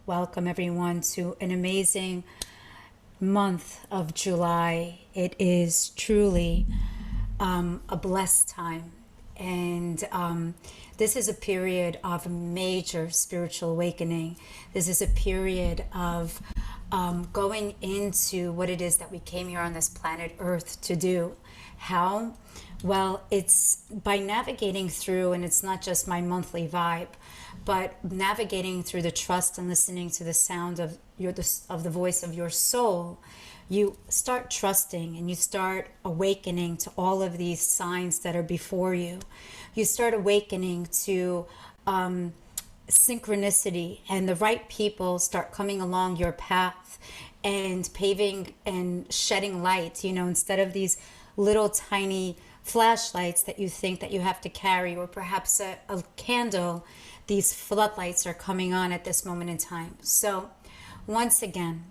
welcome everyone to an amazing month of July. It is truly a blessed time. And this is a period of major spiritual awakening. This is a period of going into what it is that we came here on this planet Earth to do. How? Well, it's by navigating through, and it's not just my monthly vibe, but navigating through the trust and listening to the sound of the voice of your soul. You start trusting and you start awakening to all of these signs that are before you. You start awakening to synchronicity, and the right people start coming along your path and paving and shedding light, instead of these little tiny flashlights that you think that you have to carry, or perhaps a candle. These floodlights are coming on at this moment in time. So once again,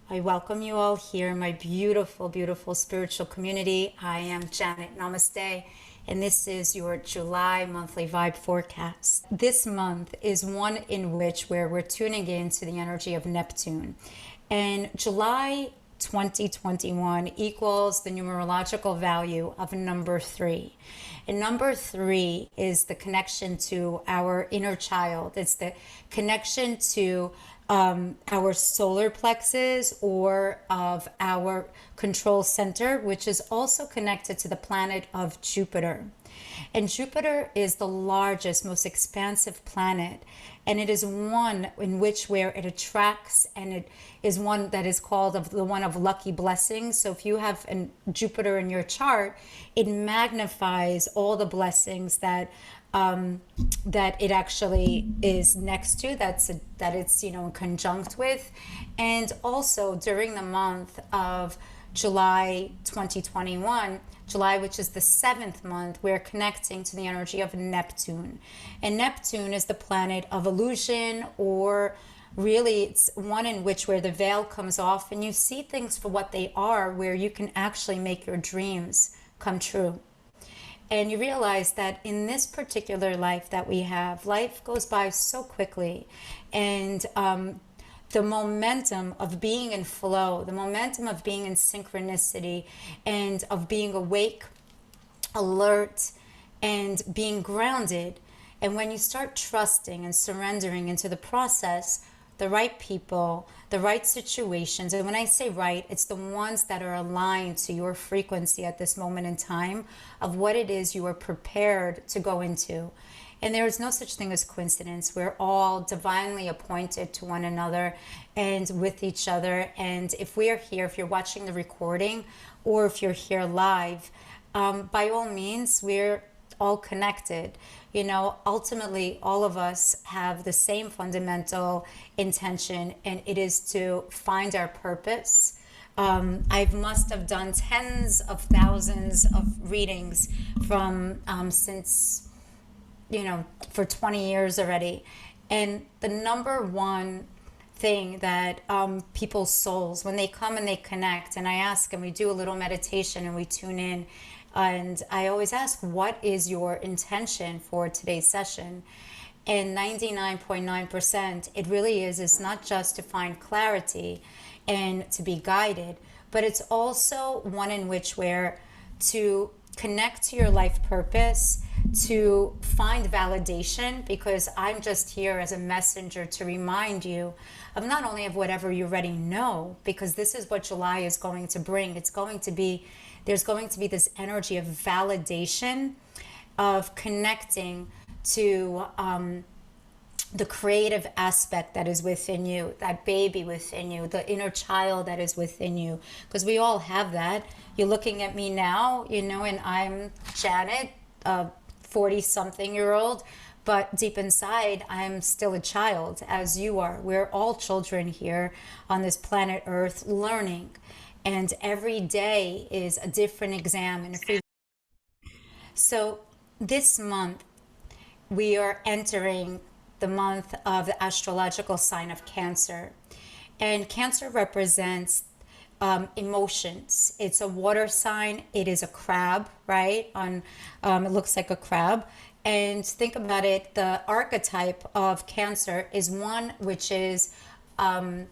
I welcome you all here in my beautiful, beautiful spiritual community. I am Janet. Namaste. And this is your July monthly vibe forecast. This month is one in which where we're tuning into the energy of Neptune. And July 2021 equals the numerological value of number 3. And number 3 is the connection to our inner child. It's the connection to our solar plexus, or of our control center, which is also connected to the planet of Jupiter. And Jupiter is the largest, most expansive planet, and it is one in which where it attracts, and it is one that is called the one of lucky blessings. So if you have Jupiter in your chart, it magnifies all the blessings that it actually is next to, that it's in conjunct with. And also during the month of July 2021, July, which is the 7th month, we're connecting to the energy of Neptune. And Neptune is the planet of illusion, or really it's one in which where the veil comes off and you see things for what they are, where you can actually make your dreams come true. And you realize that in this particular life that we have, life goes by so quickly. And the momentum of being in flow, the momentum of being in synchronicity, and of being awake, alert, and being grounded. And when you start trusting and surrendering into the process, the right people, the right situations, and when I say right, it's the ones that are aligned to your frequency at this moment in time of what it is you are prepared to go into. And there is no such thing as coincidence. We're all divinely appointed to one another and with each other. And if we are here, if you're watching the recording, or if you're here live, by all means, we're all connected. Ultimately, all of us have the same fundamental intention, and it is to find our purpose. I must have done tens of thousands of readings from since, for 20 years already. And the number one thing that people's souls, when they come and they connect, and I ask, and we do a little meditation and we tune in, and I always ask, what is your intention for today's session? And 99.9%, it really is not just to find clarity and to be guided, but it's also one in which where to connect to your life purpose, to find validation, because I'm just here as a messenger to remind you of not only of whatever you already know, because this is what July is going to bring. There's going to be this energy of validation, of connecting to the creative aspect that is within you, that baby within you, the inner child that is within you, because we all have that. You're looking at me now, and I'm Janet, a 40-something-year-old, but deep inside, I'm still a child, as you are. We're all children here on this planet Earth, learning. And every day is a different exam. So this month, we are entering the month of the astrological sign of Cancer. And Cancer represents emotions. It's a water sign. It is a crab, right? It looks like a crab. And think about it, the archetype of Cancer is one which is a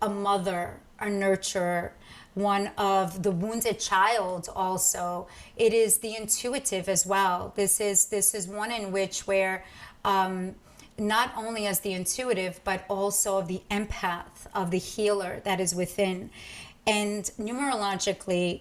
mother, a nurturer, one of the wounded child also. It is the intuitive as well. This is one in which where not only as the intuitive, but also of the empath, of the healer that is within. And numerologically,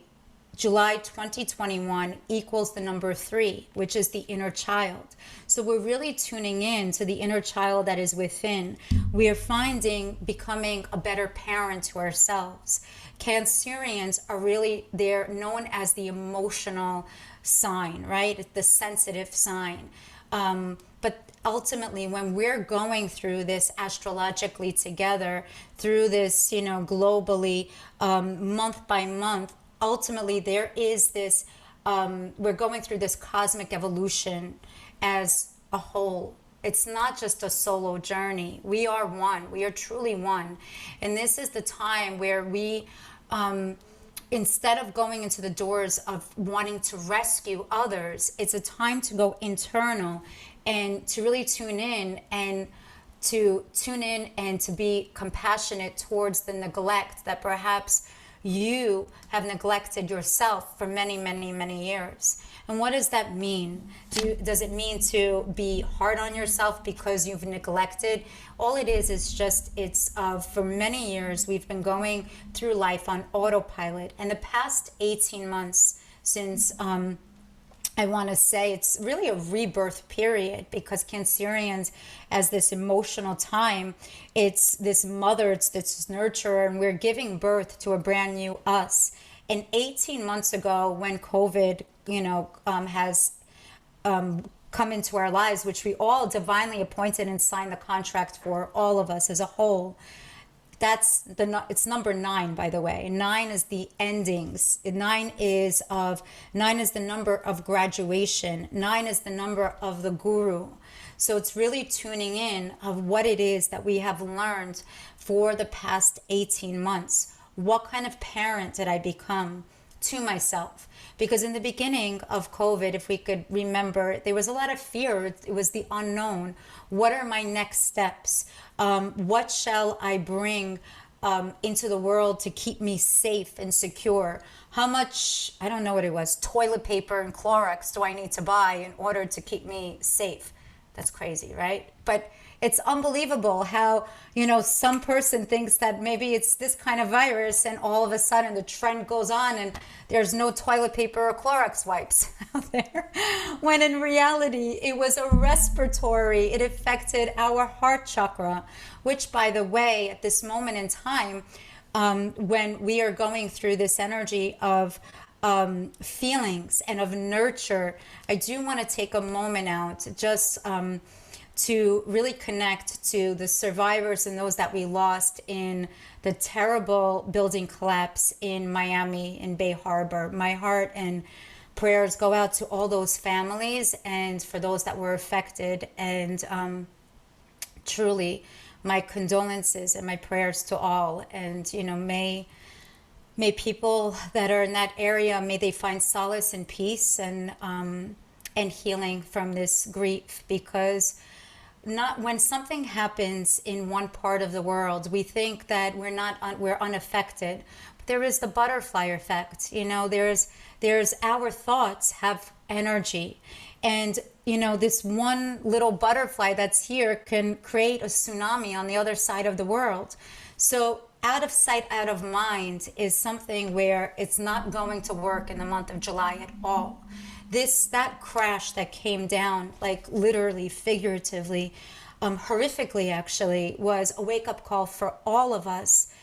July 2021 equals the number 3, which is the inner child. So we're really tuning in to the inner child that is within. We are finding becoming a better parent to ourselves. Cancerians are really, they're known as the emotional sign, right? The sensitive sign. But ultimately, when we're going through this astrologically together, through this, globally, month by month, ultimately there is this, we're going through this cosmic evolution as a whole. It's not just a solo journey. We are one. We are truly one. And this is the time where we, instead of going into the doors of wanting to rescue others, it's a time to go internal and to really tune in and to be compassionate towards the neglect that perhaps you have neglected yourself for many, many, many years. And what does that mean? Does it mean to be hard on yourself because you've neglected? All it is just, for many years, we've been going through life on autopilot. And the past 18 months since, I want to say it's really a rebirth period, because Cancerians, as this emotional time, it's this mother, it's this nurturer, and we're giving birth to a brand new us. And 18 months ago, when COVID, has come into our lives, which we all divinely appointed and signed the contract for, all of us as a whole. It's number 9, by the way. 9 is the endings. 9 is the number of graduation. 9 is the number of the guru. So it's really tuning in of what it is that we have learned for the past 18 months. What kind of parent did I become to myself? Because in the beginning of COVID, if we could remember, there was a lot of fear. It was the unknown. What are my next steps? What shall I bring into the world to keep me safe and secure? How much, I don't know what it was, toilet paper and Clorox do I need to buy in order to keep me safe? That's crazy, right? But it's unbelievable how, some person thinks that maybe it's this kind of virus, and all of a sudden the trend goes on and there's no toilet paper or Clorox wipes out there. When in reality, it was a respiratory, it affected our heart chakra, which, by the way, at this moment in time, when we are going through this energy of feelings and of nurture, I do want to take a moment out just to really connect to the survivors and those that we lost in the terrible building collapse in Miami, in Bay Harbor. My heart and prayers go out to all those families and for those that were affected. And truly, my condolences and my prayers to all. And, may people that are in that area, may they find solace and peace and healing from this grief. Because when something happens in one part of the world, we think that we're unaffected. But there is the butterfly effect. There's our thoughts have energy, and this one little butterfly that's here can create a tsunami on the other side of the world. So out of sight, out of mind is something where it's not going to work in the month of July at all. That crash that came down, like literally, figuratively, horrifically actually, was a wake-up call for all of us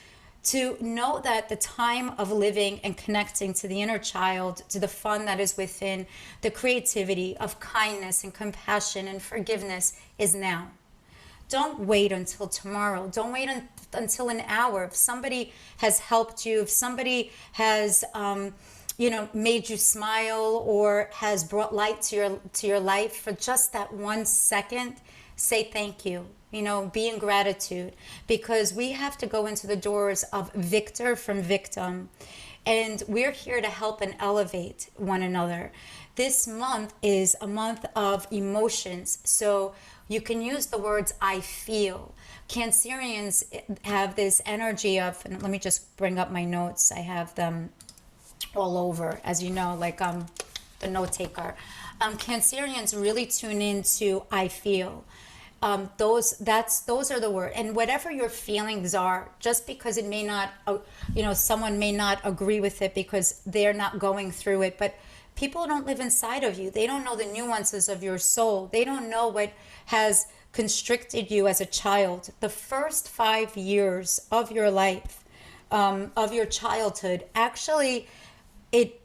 to know that the time of living and connecting to the inner child, to the fun that is within, the creativity of kindness and compassion and forgiveness is now. Don't wait until tomorrow. Don't wait until an hour. If somebody has helped you, if somebody has made you smile or has brought light to your life for just that 1 second, say thank you. Be in gratitude, because we have to go into the doors of victor from victim. And we're here to help and elevate one another. This month is a month of emotions. So you can use the words I feel. Cancerians have this energy of, and let me just bring up my notes. I have them all over, as you know, like the note taker. Cancerians really tune into I feel. Those are the words, and whatever your feelings are, just because it may not, someone may not agree with it because they're not going through it, but people don't live inside of you. They don't know the nuances of your soul. They don't know what has constricted you as a child. The first 5 years of your life, of your childhood, actually, it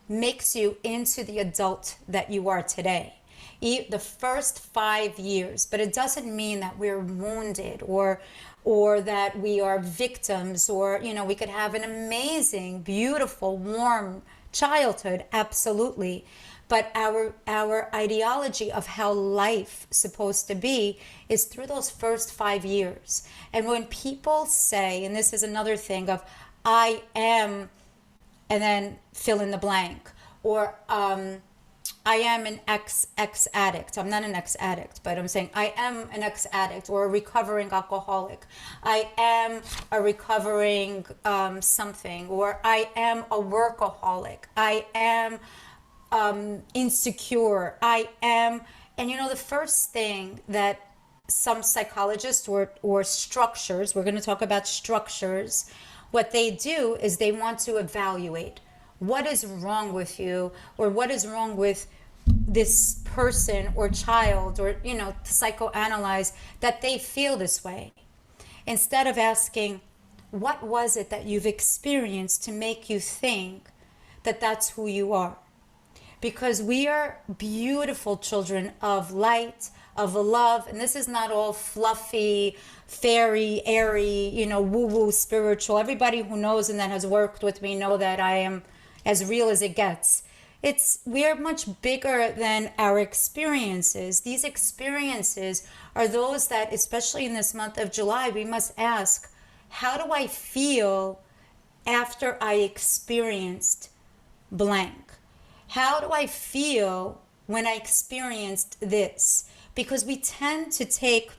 makes you into the adult that you are today. The first 5 years, but it doesn't mean that we're wounded or that we are victims, or we could have an amazing, beautiful, warm childhood, absolutely. But our ideology of how life is supposed to be is through those first 5 years. And when people say, and this is another thing of I am, and then fill in the blank, or I am an ex addict. I'm not an ex addict, but I'm saying I am an ex addict or a recovering alcoholic. I am a recovering something, or I am a workaholic. I am insecure. I am, and the first thing that some psychologists or structures, we're going to talk about structures, what they do is they want to evaluate what is wrong with you, or what is wrong with this person or child, or to psychoanalyze that they feel this way, instead of asking what was it that you've experienced to make you think that that's who you are. Because we are beautiful children of light, of love, and this is not all fluffy, fairy, airy, woo-woo spiritual. Everybody who knows and that has worked with me know that I am as real as it gets. We are much bigger than our experiences. These experiences are those that, especially in this month of July, we must ask, how do I feel after I experienced blank? How do I feel when I experienced this? Because we tend to take,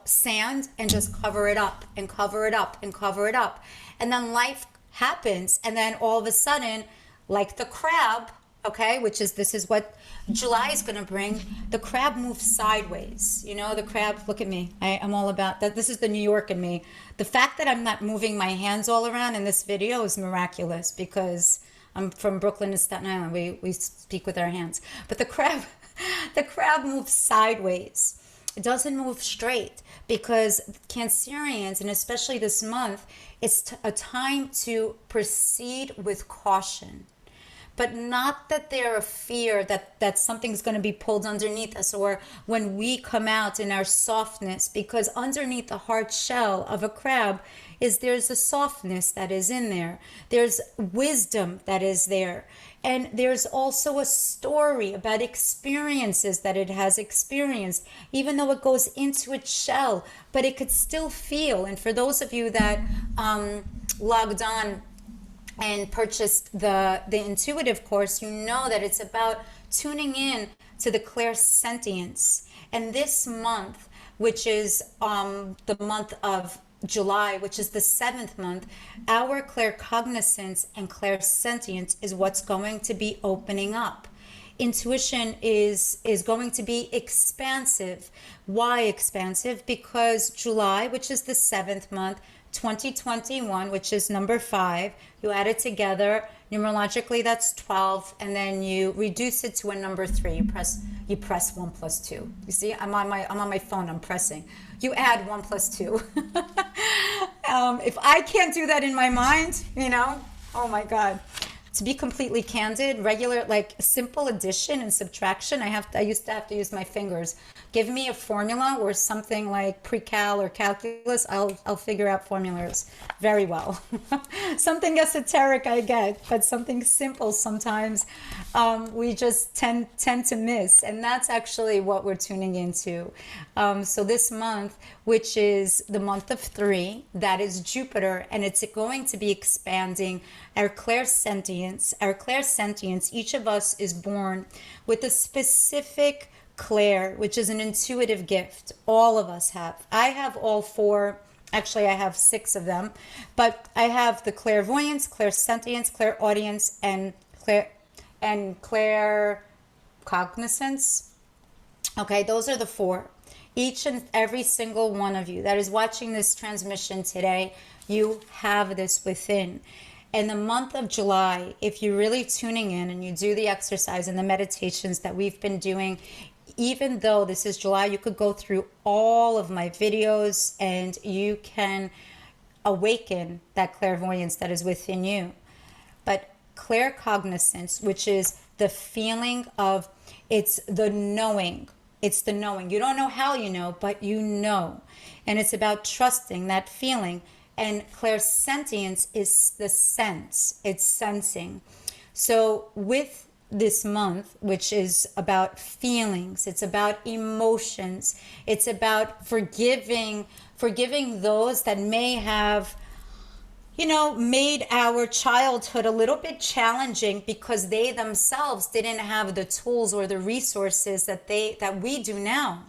sand and just cover it up and cover it up and cover it up. And then life happens. And then all of a sudden, like the crab, okay, this is what July is going to bring, the crab moves sideways. The crab, look at me. I'm all about that. This is the New York in me. The fact that I'm not moving my hands all around in this video is miraculous, because I'm from Brooklyn and Staten Island. We speak with our hands. But the crab moves sideways. It doesn't move straight, because Cancerians, and especially this month, it's a time to proceed with caution. But not that they're a fear that something's going to be pulled underneath us, or when we come out in our softness, because underneath the hard shell of a crab there's a softness that is in there. There's wisdom that is there. And there's also a story about experiences that it has experienced, even though it goes into its shell, but it could still feel. And for those of you that logged on and purchased the intuitive course, you know that it's about tuning in to the clairsentience. And this month, which is the month of July, which is the 7th month, our claircognizance and clairsentience is what's going to be opening up. Intuition is going to be expansive. Why expansive? Because July, which is the 7th month, 2021, which is number 5, you add it together, numerologically that's 12, and then you reduce it to a number 3. You press 1 plus 2. You see, I'm on my phone, I'm pressing. You add 1 plus 2. If I can't do that in my mind, oh my God. To be completely candid, regular, like simple addition and subtraction, I used to have to use my fingers. Give me a formula or something like pre-cal or calculus, I'll figure out formulas very well. Something esoteric I get, but something simple sometimes we just tend to miss. And that's actually what we're tuning into. So this month, which is the month of 3, that is Jupiter, and it's going to be expanding our clairsentience. Our clairsentience, each of us is born with a specific clair, which is an intuitive gift. All of us have. I have all 4. Actually, I have 6 of them, but I have the clairvoyance, clairsentience, clairaudience, and claircognizance. Okay, those are the 4. Each and every single one of you that is watching this transmission today, you have this within. In the month of July, if you're really tuning in and you do the exercise and the meditations that we've been doing, even though this is July, you could go through all of my videos and you can awaken that clairvoyance that is within you. But claircognizance, which is the feeling of, it's the knowing. It's the knowing. You don't know how you know, but you know. And it's about trusting that feeling. And clairsentience is the sense. It's sensing. So with this month, which is about feelings, it's about emotions, it's about forgiving those that may have, made our childhood a little bit challenging because they themselves didn't have the tools or the resources that we do now.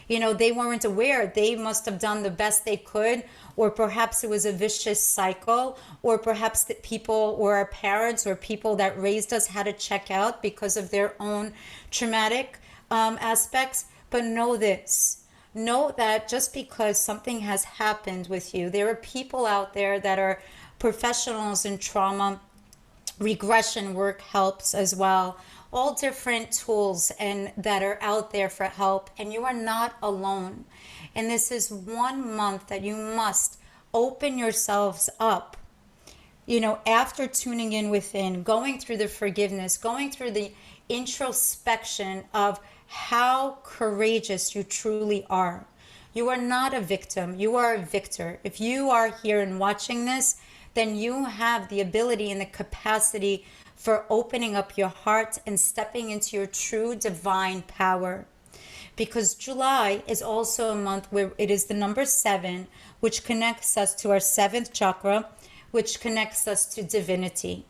They weren't aware. They must have done the best they could, or perhaps it was a vicious cycle, or perhaps that people or our parents or people that raised us had to check out because of their own traumatic aspects. But know this. Know that just because something has happened with you, there are people out there that are professionals in trauma. Regression work helps as well. All different tools and that are out there for help, and you are not alone. And this is one month that you must open yourselves up. After tuning in within, going through the forgiveness, going through the introspection of how courageous you truly are. You are not a victim. You are a victor. If you are here and watching this, then you have the ability and the capacity for opening up your heart and stepping into your true divine power. Because July is also a month where it is the number 7, which connects us to our 7th chakra, which connects us to divinity.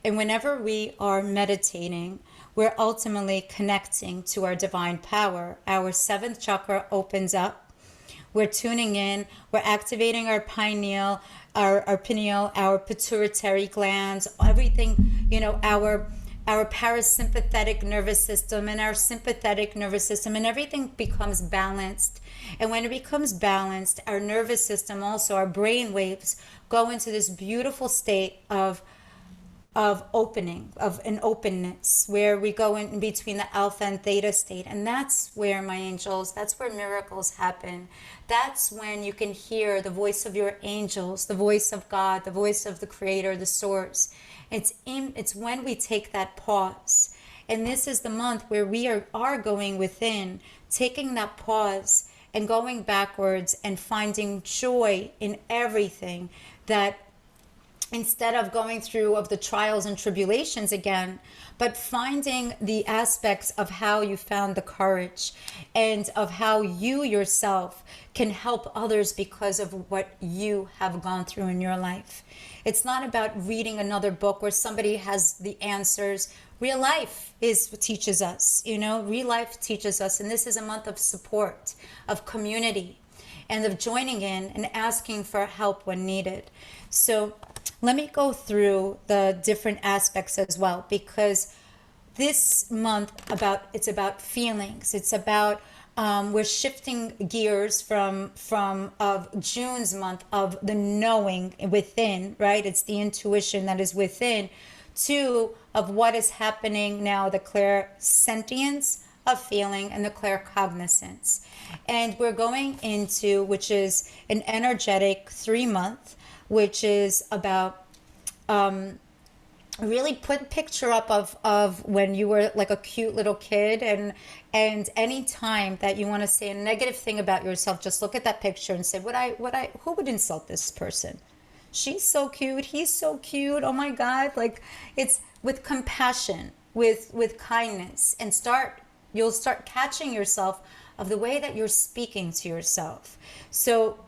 And whenever we are meditating, we're ultimately connecting to our divine power. Our 7th chakra opens up. We're tuning in. We're activating our pineal, our pineal, our pituitary glands, everything, our parasympathetic nervous system and our sympathetic nervous system, and everything becomes balanced. And when it becomes balanced, our nervous system, also our brain waves, go into this beautiful state of opening, of an openness, where we go in between the alpha and theta state. And that's where, my angels, that's where miracles happen. That's when you can hear the voice of your angels, the voice of God, the voice of the creator, the source. It's when we take that pause. And this is the month where we are going within, taking that pause and going backwards and finding joy in everything, that instead of going through of the trials and tribulations again, but finding the aspects of how you found the courage and of how you yourself can help others because of what you have gone through in your life. It's not about reading another book where somebody has the answers. Real life teaches us, real life teaches us. And this is a month of support, of community, and of joining in and asking for help when needed. So let me go through the different aspects as well, because this month it's about feelings. It's about we're shifting gears from of June's month of the knowing within, right? It's the intuition that is within, to of what is happening now, the clairsentience of feeling and the claircognizance. And we're going into, which is an energetic 3-month, which is about really put a picture up of when you were like a cute little kid, and any time that you want to say a negative thing about yourself, just look at that picture and say, who would insult this person? She's so cute, he's so cute, oh my God. Like, it's with compassion, with kindness, and you'll start catching yourself of the way that you're speaking to yourself. So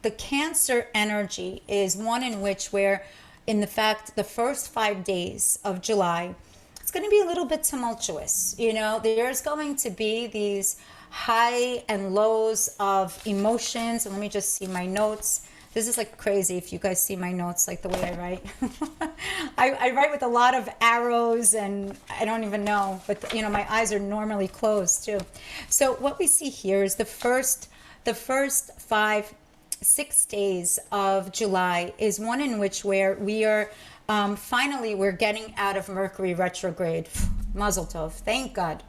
the Cancer energy is one in which where in the fact the first 5 days of July, it's going to be a little bit tumultuous. You know, there's going to be these high and lows of emotions. And let me just see my notes. This is like crazy if you guys see my notes, like the way I write. I write with a lot of arrows and I don't even know, but you know, my eyes are normally closed too. So what we see here is the first 5-6 days of July is one in which where we are finally we're getting out of Mercury retrograde. Mazel tov, thank God.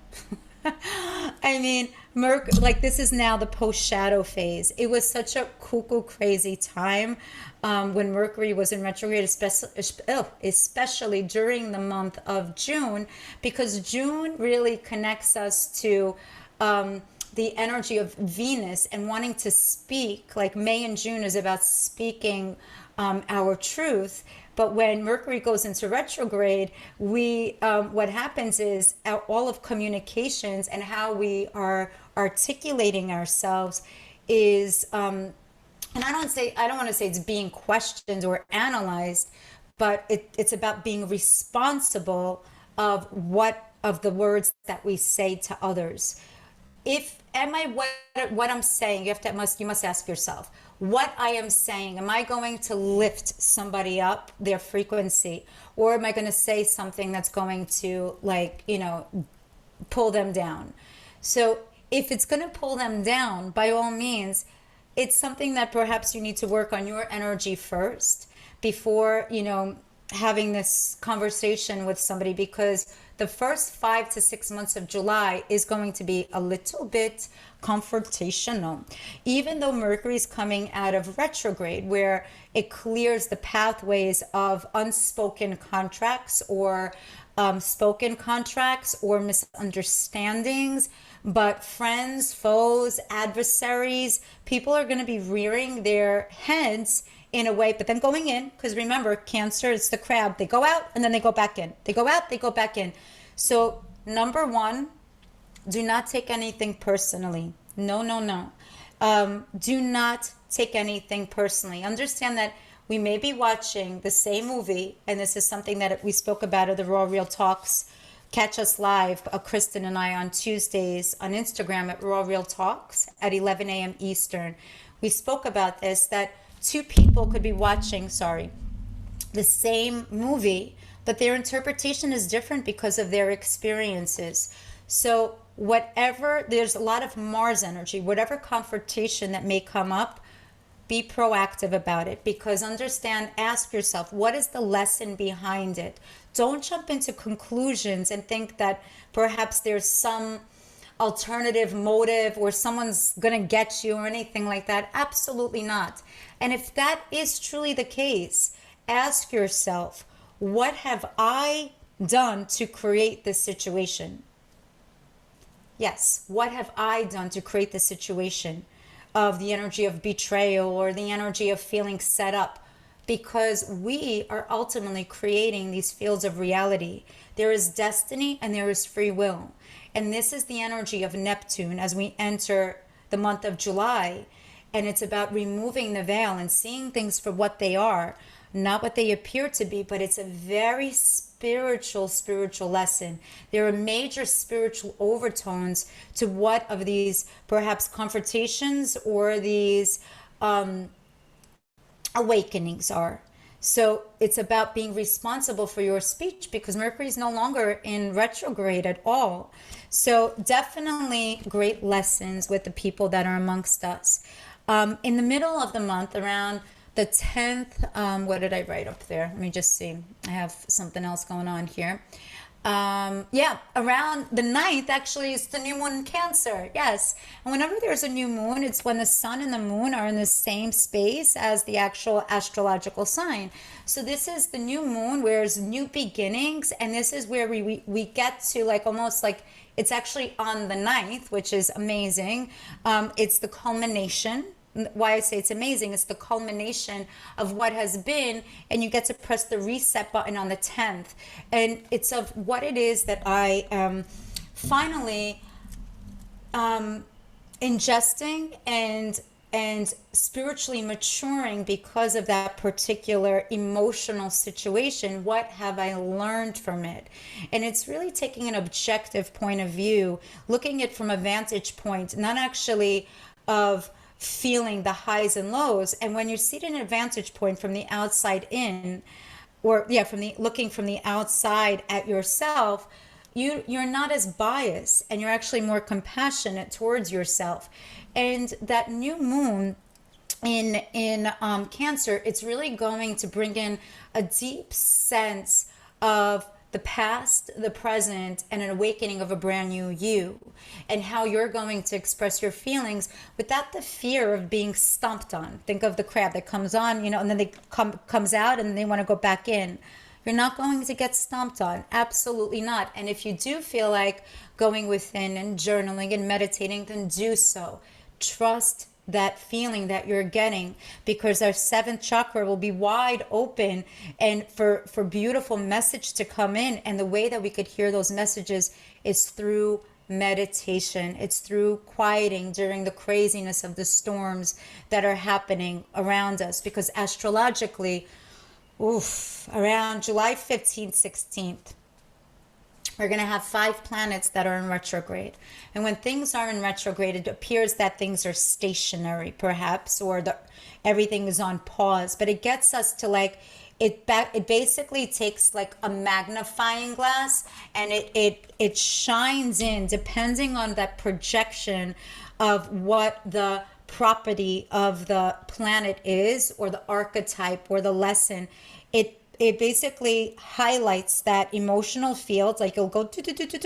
I mean, like this is now the post-shadow phase. It was such a cuckoo crazy time when Mercury was in retrograde, especially during the month of June, because June really connects us to the energy of Venus and wanting to speak. Like May and June is about speaking our truth. But when Mercury goes into retrograde, we what happens is all of communications and how we are articulating ourselves is, and I don't want to say it's being questioned or analyzed, but it's about being responsible of the words that we say to others. What I'm saying, you must ask yourself, what I am saying, am I going to lift somebody up, their frequency, or am I going to say something that's going to, like, you know, pull them down? So if it's going to pull them down, by all means, it's something that perhaps you need to work on your energy first before, you know, having this conversation with somebody, because the first 5 to 6 months of July is going to be a little bit confrontational, even though Mercury is coming out of retrograde, where it clears the pathways of unspoken contracts or spoken contracts or misunderstandings. But friends, foes, adversaries, people are going to be rearing their heads in a way, but then going in, because remember, Cancer is the crab. They go out and then they go back in. They go out, they go back in. So number one, do not take anything personally. No, no, no. Do not take anything personally. Understand that we may be watching the same movie, and this is something that we spoke about at the Raw Real Talks. Catch us live, Kristen and I, on Tuesdays on Instagram at Raw Real Talks at 11 a.m. Eastern. We spoke about this, that two people could be watching, the same movie, but their interpretation is different because of their experiences. So there's a lot of Mars energy, whatever confrontation that may come up, be proactive about it, because ask yourself, what is the lesson behind it? Don't jump into conclusions and think that perhaps there's some alternative motive or someone's gonna get you or anything like that. Absolutely not. And if that is truly the case, ask yourself, what have I done to create this situation? Yes, what have I done to create the situation of the energy of betrayal or the energy of feeling set up? Because we are ultimately creating these fields of reality. There is destiny and there is free will. And this is the energy of Neptune as we enter the month of July. And it's about removing the veil and seeing things for what they are, not what they appear to be, but it's a very spiritual lesson. There are major spiritual overtones to what of these perhaps confrontations or these awakenings are. So it's about being responsible for your speech, because Mercury is no longer in retrograde at all. So definitely great lessons with the people that are amongst us. In the middle of the month, around the 10th, what did I write up there? Let me just see. I have something else going on here. Around the 9th, actually, it's the new moon in Cancer. Yes. And whenever there's a new moon, it's when the sun and the moon are in the same space as the actual astrological sign. So this is the new moon, where it's new beginnings. And this is where we get to, like, almost like it's actually on the 9th, which is amazing. It's the culmination. Why I say it's amazing, it's the culmination of what has been, and you get to press the reset button on the 10th. And it's of what it is that I am finally ingesting and spiritually maturing because of that particular emotional situation. What have I learned from it? And it's really taking an objective point of view, looking at it from a vantage point, not actually of feeling the highs and lows. And when you see it in a vantage point from the outside in, or yeah, from the looking from the outside at yourself, you're not as biased, and you're actually more compassionate towards yourself. And that new moon in Cancer, it's really going to bring in a deep sense of the past, the present, and an awakening of a brand new you, and how you're going to express your feelings without the fear of being stomped on. Think of the crab that comes on, and then they comes out and they want to go back in. You're not going to get stomped on. Absolutely not. And if you do feel like going within and journaling and meditating, then do so. Trust that feeling that you're getting, because our seventh chakra will be wide open and for beautiful message to come in. And the way that we could hear those messages is through meditation. It's through quieting during the craziness of the storms that are happening around us, because astrologically, around July 15th, 16th, we're going to have 5 planets that are in retrograde. And when things are in retrograde, it appears that things are stationary, perhaps, or everything is on pause. But it gets us to it basically takes like a magnifying glass, and it shines in, depending on that projection of what the property of the planet is, or the archetype, or the lesson. It basically highlights that emotional field, like it'll go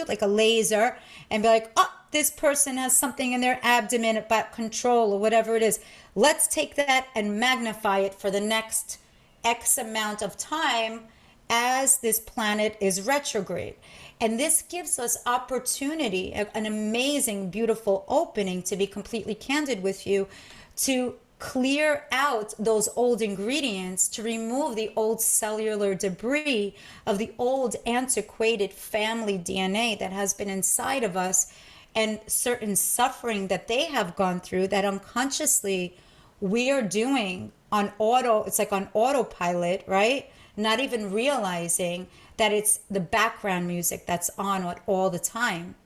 like a laser, and be like, oh, this person has something in their abdomen about control or whatever it is. Let's take that and magnify it for the next X amount of time as this planet is retrograde. And this gives us opportunity, an amazing, beautiful opening, to be completely candid with you, to clear out those old ingredients, to remove the old cellular debris of the old antiquated family DNA that has been inside of us, and certain suffering that they have gone through that unconsciously we are doing on it's like on autopilot, right? Not even realizing that it's the background music that's on all the time.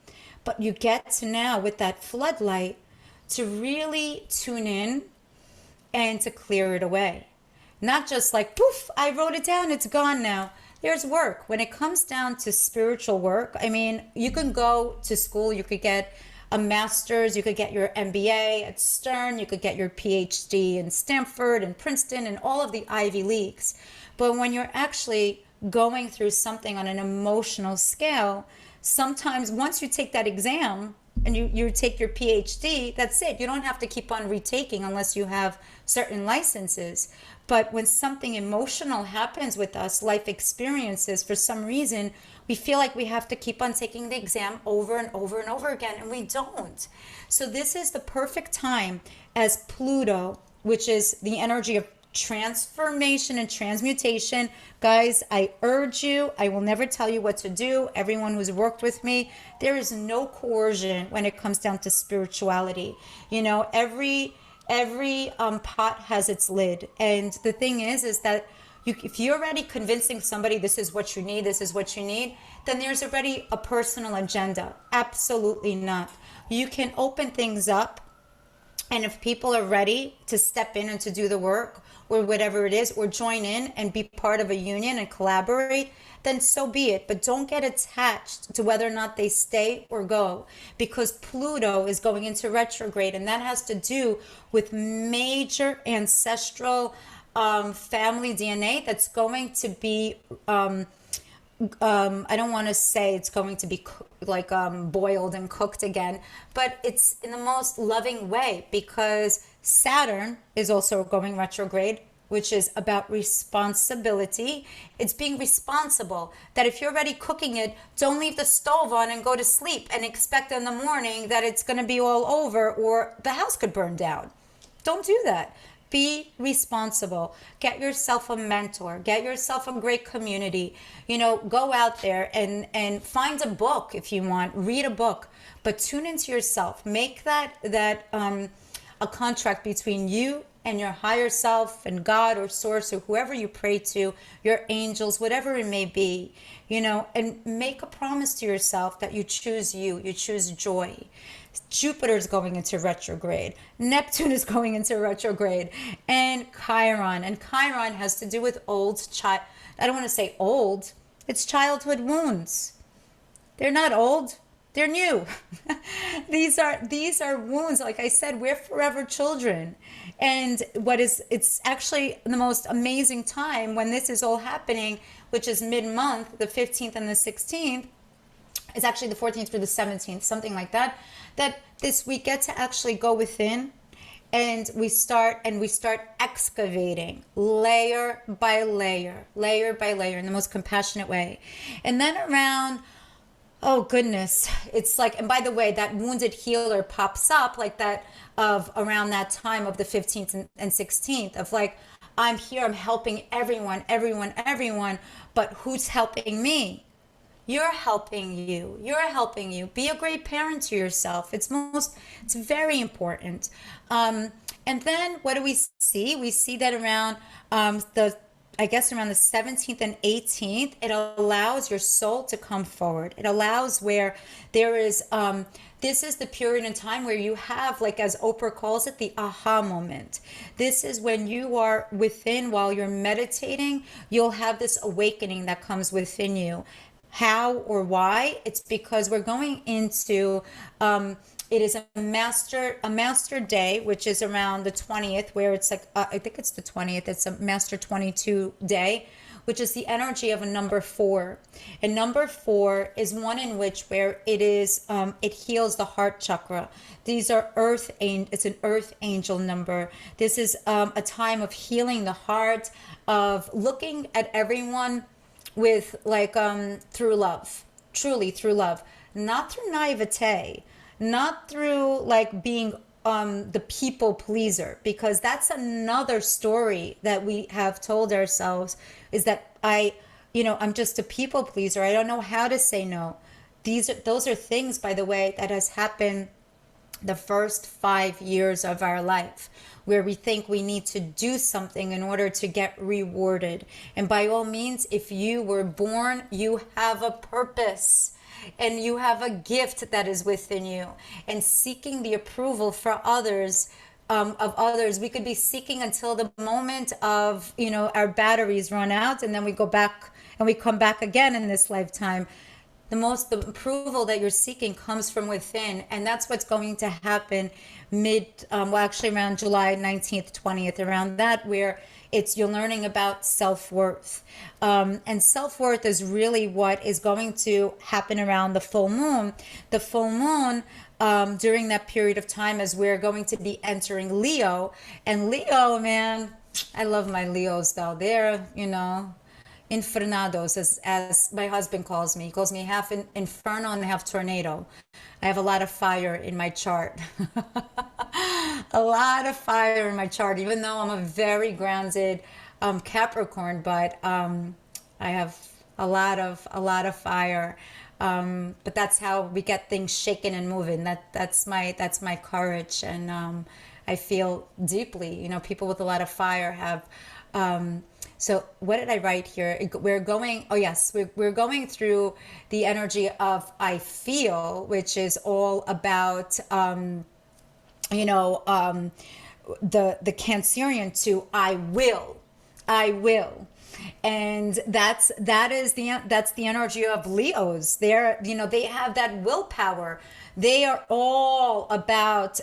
But you get to now, with that floodlight, to really tune in and to clear it away. Not just like, poof, I wrote it down, it's gone now. There's work. When it comes down to spiritual work, I mean, you can go to school, you could get a master's, you could get your MBA at Stern, you could get your PhD in Stanford and Princeton and all of the Ivy Leagues. But when you're actually going through something on an emotional scale, sometimes once you take that exam, and you take your PhD, that's it. You don't have to keep on retaking unless you have certain licenses. But when something emotional happens with us, life experiences, for some reason, we feel like we have to keep on taking the exam over and over and over again, and we don't. So this is the perfect time, as Pluto, which is the energy of transformation and transmutation. Guys, I urge you, I will never tell you what to do. Everyone who's worked with me, there is no coercion when it comes down to spirituality. Every pot has its lid. And the thing is that if you're already convincing somebody this is what you need, then there's already a personal agenda. Absolutely not. You can open things up, and if people are ready to step in and to do the work, or whatever it is, or join in and be part of a union and collaborate, then so be it. But don't get attached to whether or not they stay or go, because Pluto is going into retrograde, and that has to do with major ancestral family DNA that's going to be, I don't want to say it's going to be boiled and cooked again, but it's in the most loving way, because Saturn is also going retrograde, which is about responsibility. It's being responsible, that if you're already cooking it, don't leave the stove on and go to sleep and expect in the morning that it's going to be all over, or the house could burn down. Don't do that. Be responsible. Get yourself a mentor. Get yourself a great community. You know, go out there and find a book if you want. Read a book, but tune into yourself. Make that a contract between you and your higher self and God or source or whoever you pray to, your angels, whatever it may be, you know, and make a promise to yourself that you choose you choose joy. Jupiter is going into retrograde. Neptune is going into retrograde. And Chiron. And Chiron has to do with I don't want to say old. It's childhood wounds. They're not old. They're new. These are wounds. Like I said, we're forever children. And it's actually the most amazing time when this is all happening, which is mid-month, the 15th and the 16th. It's actually the 14th through the 17th, something like that. That we get to actually go within, and we start excavating layer by layer in the most compassionate way. And then around, oh goodness, it's like, and by the way, that wounded healer pops up like that of around that time of the 15th and 16th of like, I'm here, I'm helping everyone, but who's helping me? You're helping you. Be a great parent to yourself. It's very important. And then what do we see? We see that around around the 17th and 18th, it allows your soul to come forward. It allows where there is, this is the period in time where you have, like as Oprah calls it, the aha moment. This is when you are within, while you're meditating, you'll have this awakening that comes within you. How or why? It's because we're going into, it is a master day, which is around the 20th, where it's like, I think it's the 20th, it's a master 22 day, which is the energy of a number 4. And number 4 is one in which where it is, it heals the heart chakra. These are it's an earth angel number. This is a time of healing the heart, of looking at everyone with like through love, truly through love, not through naivete, not through like being the people pleaser, because that's another story that we have told ourselves, is that I'm just a people pleaser. I don't know how to say no. Those are things, by the way, that has happened the first 5 years of our life, where we think we need to do something in order to get rewarded. And by all means, if you were born, you have a purpose and you have a gift that is within you. And seeking the approval for others, of others, we could be seeking until the moment of, our batteries run out, and then we go back and we come back again in this lifetime. The approval that you're seeking comes from within, and that's what's going to happen around July 19th, 20th, around that, where you're learning about self-worth. And self-worth is really what is going to happen around the full moon. The full moon, during that period of time, as we're going to be entering Leo. And Leo, man, I love my Leos though. They're, infernados, as my husband calls me. He calls me half inferno and half tornado. I have a lot of fire in my chart. A lot of fire in my chart, even though I'm a very grounded Capricorn, but I have a lot of fire. But that's how we get things shaken and moving. That's my courage, and I feel deeply. People with a lot of fire have. So what did I write here? We're going through the energy of I feel, which is all about, the Cancerian to I will. And that's the energy of Leos. They have that willpower. They are all about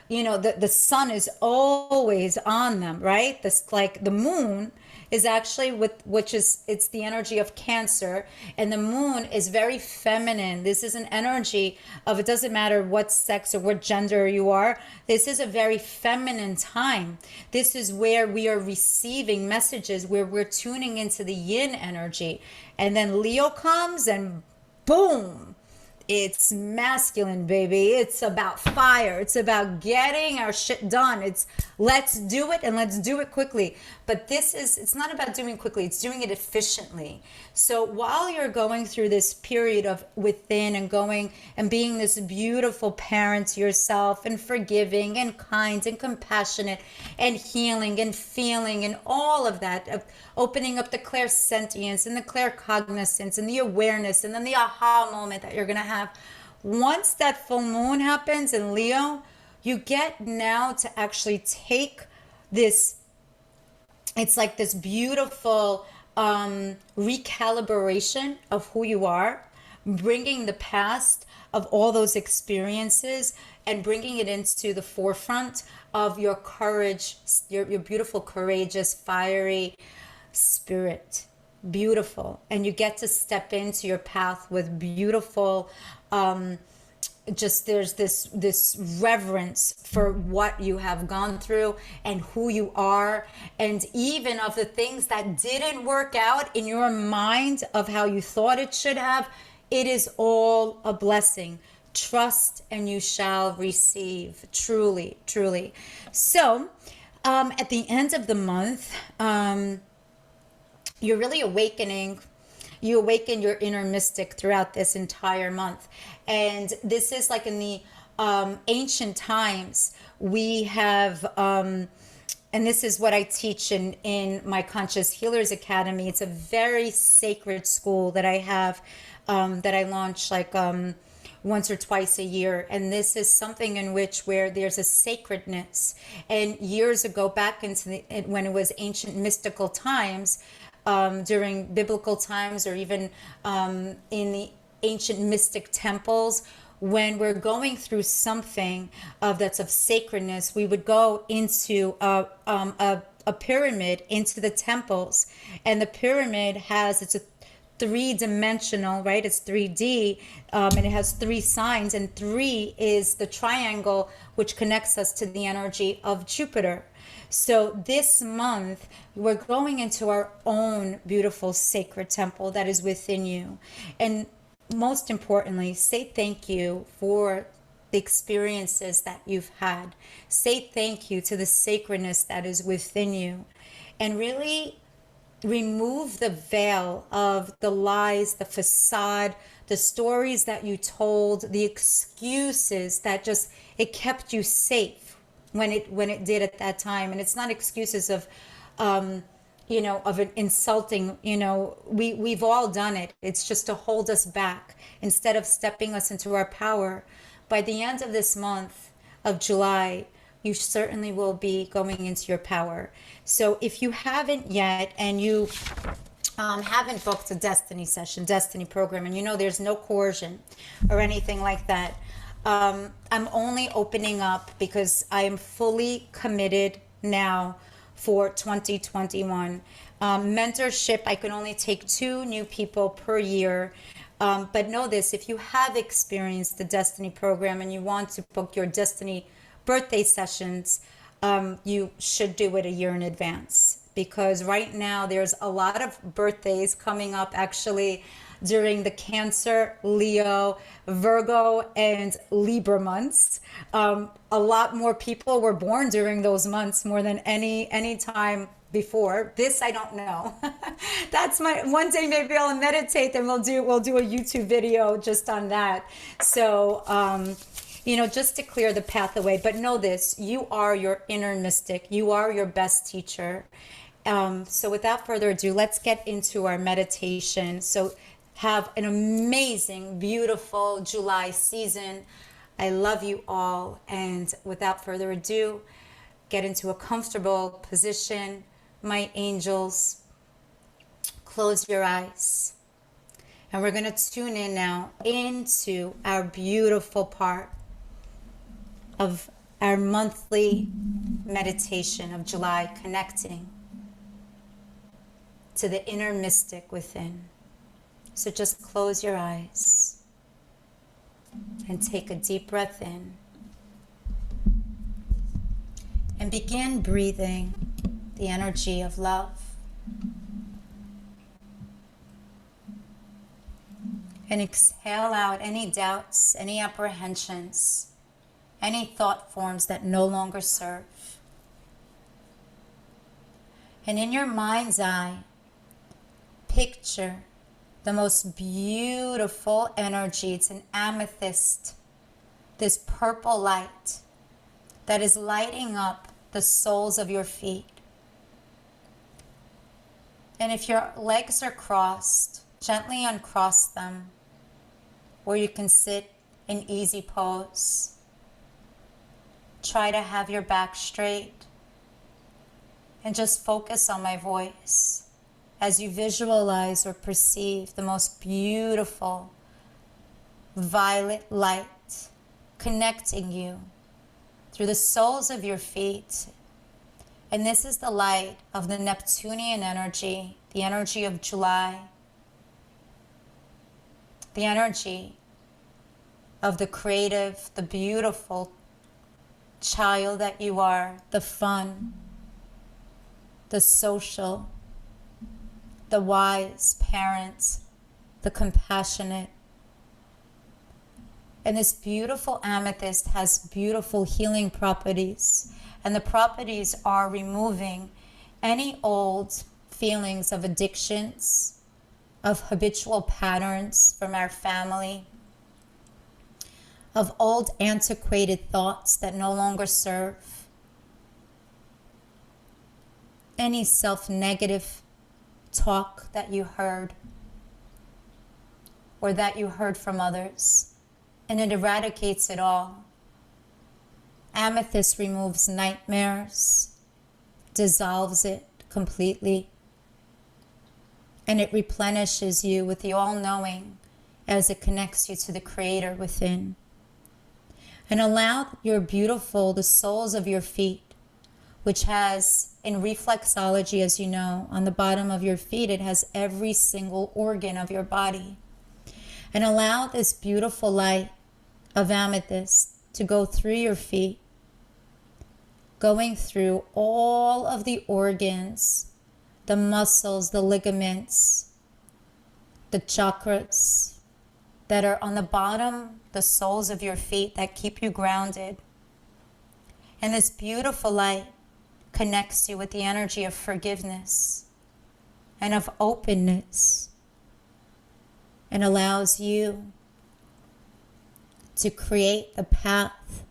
the sun is always on them, right? The moon is actually it's the energy of Cancer, and the moon is very feminine. This is an energy of, it doesn't matter what sex or what gender you are. This is a very feminine time. This is where we are receiving messages, where we're tuning into the yin energy. And then Leo comes and boom, it's masculine, baby. It's about fire. It's about getting our shit done. It's let's do it and let's do it quickly. But it's not about doing quickly. It's doing it efficiently. So while you're going through this period of within and going and being this beautiful parent to yourself and forgiving and kind and compassionate and healing and feeling and all of that, of opening up the clairsentience and the claircognizance and the awareness and then the aha moment that you're going to have. Once that full moon happens in Leo, you get now to actually take this, it's like this beautiful recalibration of who you are, bringing the past of all those experiences and bringing it into the forefront of your courage, your beautiful, courageous, fiery spirit. Beautiful. And you get to step into your path with beautiful, there's this reverence for what you have gone through and who you are, and even of the things that didn't work out in your mind of how you thought it should have. It is all a blessing. Trust and you shall receive. Truly, truly. So at the end of the month, you're really awakening. You awaken your inner mystic throughout this entire month. And this is like in the ancient times, we have, and this is what I teach in my Conscious Healers Academy. It's a very sacred school that I have, that I launch like once or twice a year. And this is something in which where there's a sacredness. And years ago, back into when it was ancient mystical times, during biblical times, or even in the ancient mystic temples, when we're going through something that's of sacredness, we would go into a pyramid, into the temples. And the pyramid it's a three-dimensional, right? It's 3D, and it has three signs, and 3 is the triangle which connects us to the energy of Jupiter. So this month, we're going into our own beautiful sacred temple that is within you. And most importantly, say thank you for the experiences that you've had. Say thank you to the sacredness that is within you. And really remove the veil of the lies, the facade, the stories that you told, the excuses that just, it kept you safe when it did at that time. And it's not excuses of of an insulting, we've all done it. It's just to hold us back instead of stepping us into our power. By the end of this month of July, you certainly will be going into your power. So if you haven't yet, and you haven't booked a Destiny session, Destiny program, and there's no coercion or anything like that, I'm only opening up because I am fully committed now for 2021. Mentorship, I can only take 2 new people per year. But know this, if you have experienced the Destiny program and you want to book your Destiny birthday sessions, you should do it a year in advance, because right now there's a lot of birthdays coming up actually during the Cancer, Leo, Virgo, and Libra months. A lot more people were born during those months, more than any time before. This I don't know. That's one day maybe I'll meditate and we'll do a YouTube video just on that. So just to clear the path away. But know this, you are your inner mystic. You are your best teacher. So without further ado, let's get into our meditation. So have an amazing, beautiful July season. I love you all. And without further ado, get into a comfortable position. My angels, close your eyes. And we're going to tune in now into our beautiful part of our monthly meditation of July, connecting to the inner mystic within. So just close your eyes and take a deep breath in. And begin breathing the energy of love. And exhale out any doubts, any apprehensions, any thought forms that no longer serve. And in your mind's eye, picture the most beautiful energy. It's an amethyst, this purple light that is lighting up the soles of your feet. And if your legs are crossed, gently uncross them, where you can sit in easy pose. Try to have your back straight and just focus on my voice as you visualize or perceive the most beautiful violet light connecting you through the soles of your feet. And this is the light of the Neptunian energy, the energy of July, the energy of the creative, the beautiful child that you are, the fun, the social, the wise parent, the compassionate. And this beautiful amethyst has beautiful healing properties. And the properties are removing any old feelings of addictions, of habitual patterns from our family, of old antiquated thoughts that no longer serve, any self-negative talk that you heard or that you heard from others, and it eradicates it all. Amethyst removes nightmares, dissolves it completely, and it replenishes you with the all-knowing as it connects you to the Creator within. And allow your beautiful, the soles of your feet, which has, in reflexology, as you know, on the bottom of your feet, it has every single organ of your body. And allow this beautiful light of amethyst to go through your feet, going through all of the organs, the muscles, the ligaments, the chakras that are on the bottom, the soles of your feet that keep you grounded. And this beautiful light connects you with the energy of forgiveness and of openness, and allows you to create the path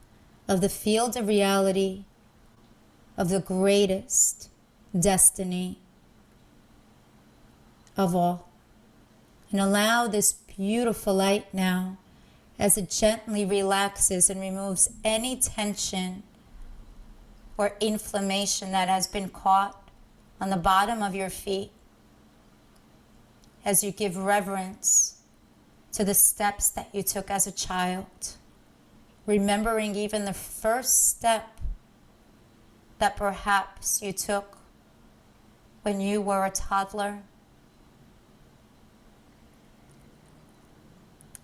of the field of reality of the greatest destiny of all. And allow this beautiful light now, as it gently relaxes and removes any tension or inflammation that has been caught on the bottom of your feet, as you give reverence to the steps that you took as a child, remembering even the first step that perhaps you took when you were a toddler,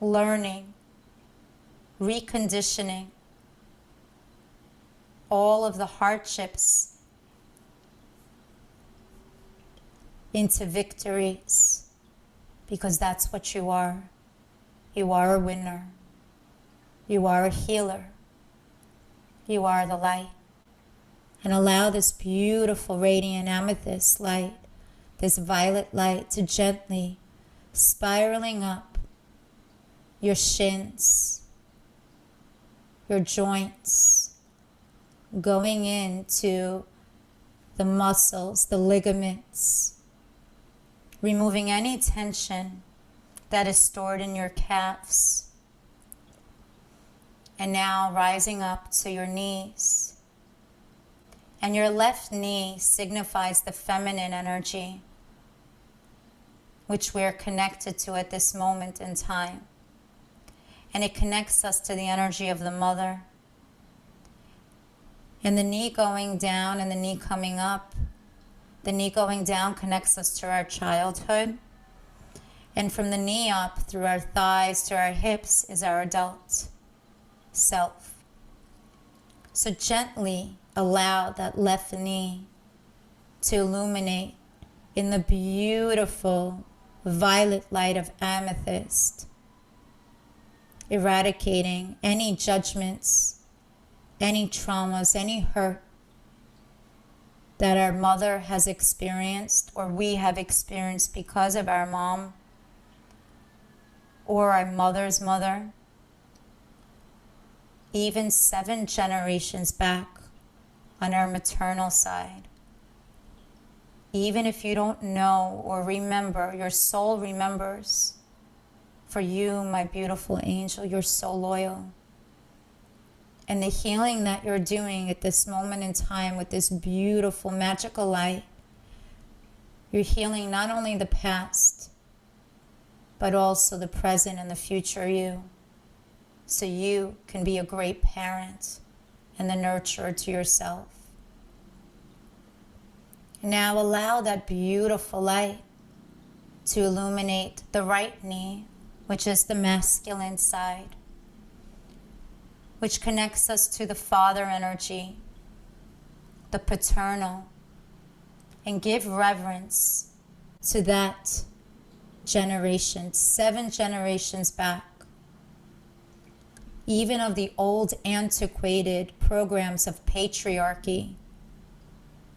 learning, reconditioning all of the hardships into victories, because that's what you are. You are a winner. You are a healer. You are the light. And allow this beautiful radiant amethyst light, this violet light, to gently spiraling up your shins, your joints, going into the muscles, the ligaments, removing any tension that is stored in your calves. And now rising up to your knees. And your left knee signifies the feminine energy, which we're connected to at this moment in time. And it connects us to the energy of the mother. And the knee going down and the knee coming up. The knee going down connects us to our childhood. And from the knee up, through our thighs to our hips, is our adult self. So gently allow that left knee to illuminate in the beautiful violet light of amethyst, eradicating any judgments, any traumas, any hurt that our mother has experienced or we have experienced because of our mom or our mother's mother, even 7 generations back on our maternal side. Even if you don't know or remember, your soul remembers. For you, my beautiful angel, you're so loyal. And the healing that you're doing at this moment in time with this beautiful, magical light, you're healing not only the past, but also the present and the future you. So you can be a great parent and the nurturer to yourself. Now allow that beautiful light to illuminate the right knee, which is the masculine side, which connects us to the father energy, the paternal, and give reverence to that generation, 7 generations back, even of the old antiquated programs of patriarchy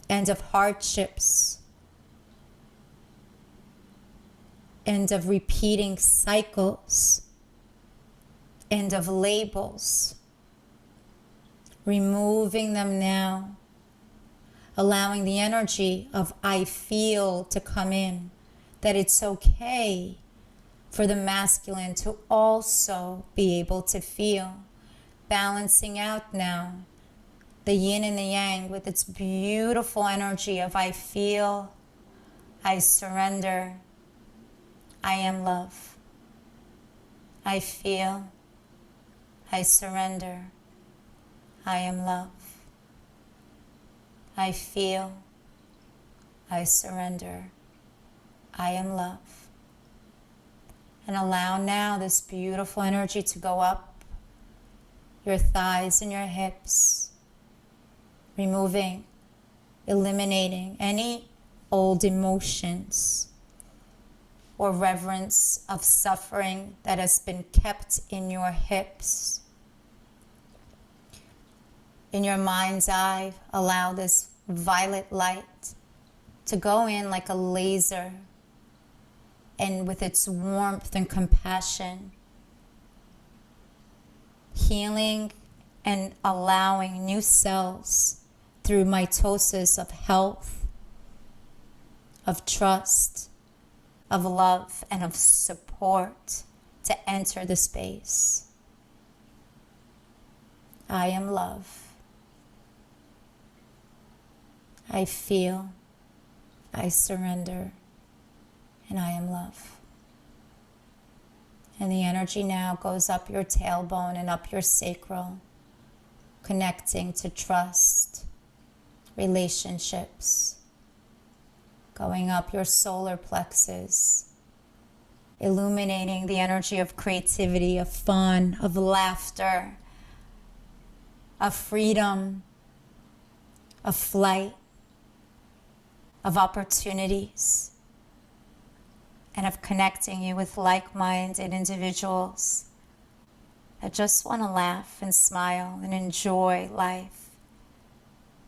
and of hardships and of repeating cycles and of labels, removing them now, allowing the energy of I feel to come in, that it's okay for the masculine to also be able to feel, balancing out now the yin and the yang with its beautiful energy of I feel, I surrender, I am love. I feel, I surrender, I am love. I feel, I surrender, I am love. And allow now this beautiful energy to go up your thighs and your hips, removing, eliminating any old emotions or reverence of suffering that has been kept in your hips. In your mind's eye, allow this violet light to go in like a laser, and with its warmth and compassion, healing and allowing new cells through mitosis of health, of trust, of love, and of support to enter the space. I am love. I feel, I surrender, and I am love. And the energy now goes up your tailbone and up your sacral, connecting to trust, relationships, going up your solar plexus, illuminating the energy of creativity, of fun, of laughter, of freedom, of flight, of opportunities, and of connecting you with like-minded individuals that just want to laugh and smile and enjoy life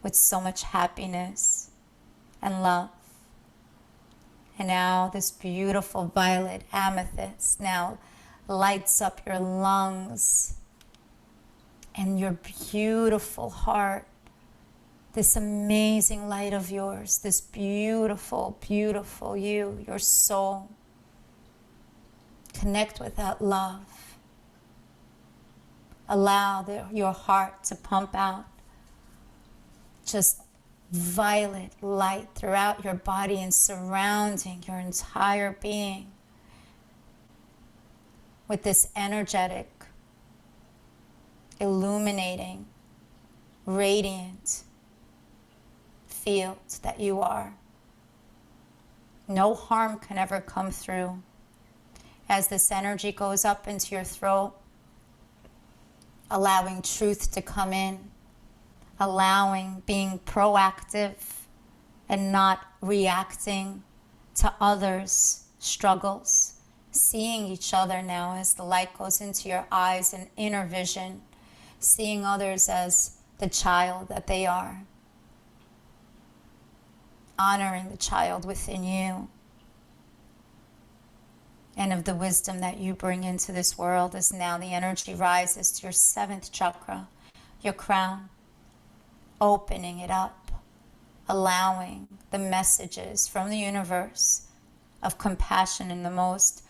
with so much happiness and love. And now this beautiful violet amethyst now lights up your lungs and your beautiful heart. This amazing light of yours, this beautiful, beautiful you, your soul. Connect with that love. Allow your heart to pump out just violet light throughout your body and surrounding your entire being with this energetic, illuminating, radiant field that you are. No harm can ever come through. As this energy goes up into your throat, allowing truth to come in, allowing being proactive and not reacting to others' struggles seeing each other now as the light goes into your eyes and inner vision, seeing others as the child that they are, honoring the child within you, and of the wisdom that you bring into this world as now the energy rises to your 7th chakra, your crown, opening it up, allowing the messages from the universe of compassion in the most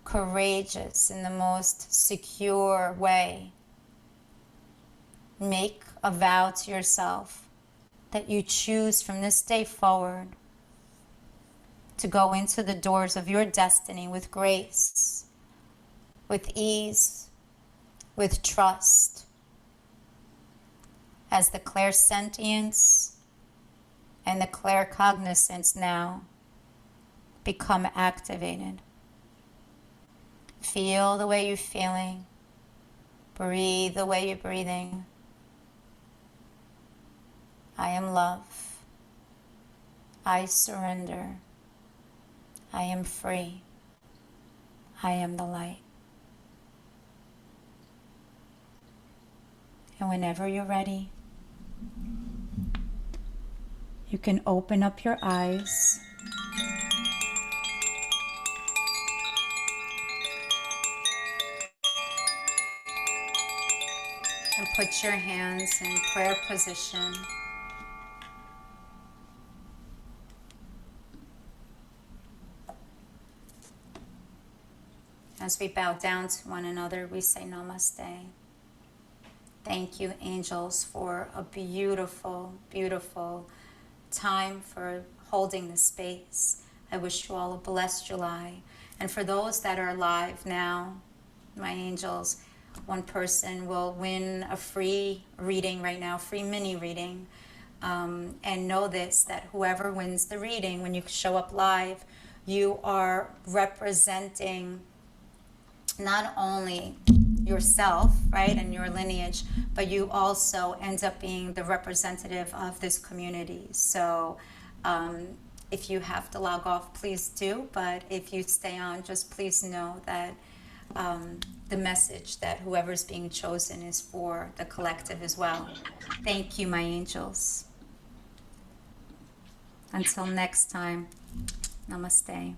courageous, in the most secure way. Make a vow to yourself that you choose from this day forward to go into the doors of your destiny with grace, with ease, with trust, as the clairsentience and the claircognizance now become activated. Feel the way you're feeling. Breathe the way you're breathing. I am love. I surrender. I am free. I am the light. And whenever you're ready, you can open up your eyes. And put your hands in prayer position. As we bow down to one another, we say Namaste. Thank you, angels, for a beautiful, beautiful time for holding this space. I wish you all a blessed July. And for those that are alive now, my angels, one person will win a free reading right now, free mini reading. And know this, that whoever wins the reading, when you show up live, you are representing not only yourself, right, and your lineage, but you also end up being the representative of this community. So if you have to log off, please do. But if you stay on, just please know that the message that whoever's being chosen is for the collective as well. Thank you, my angels. Until next time, namaste.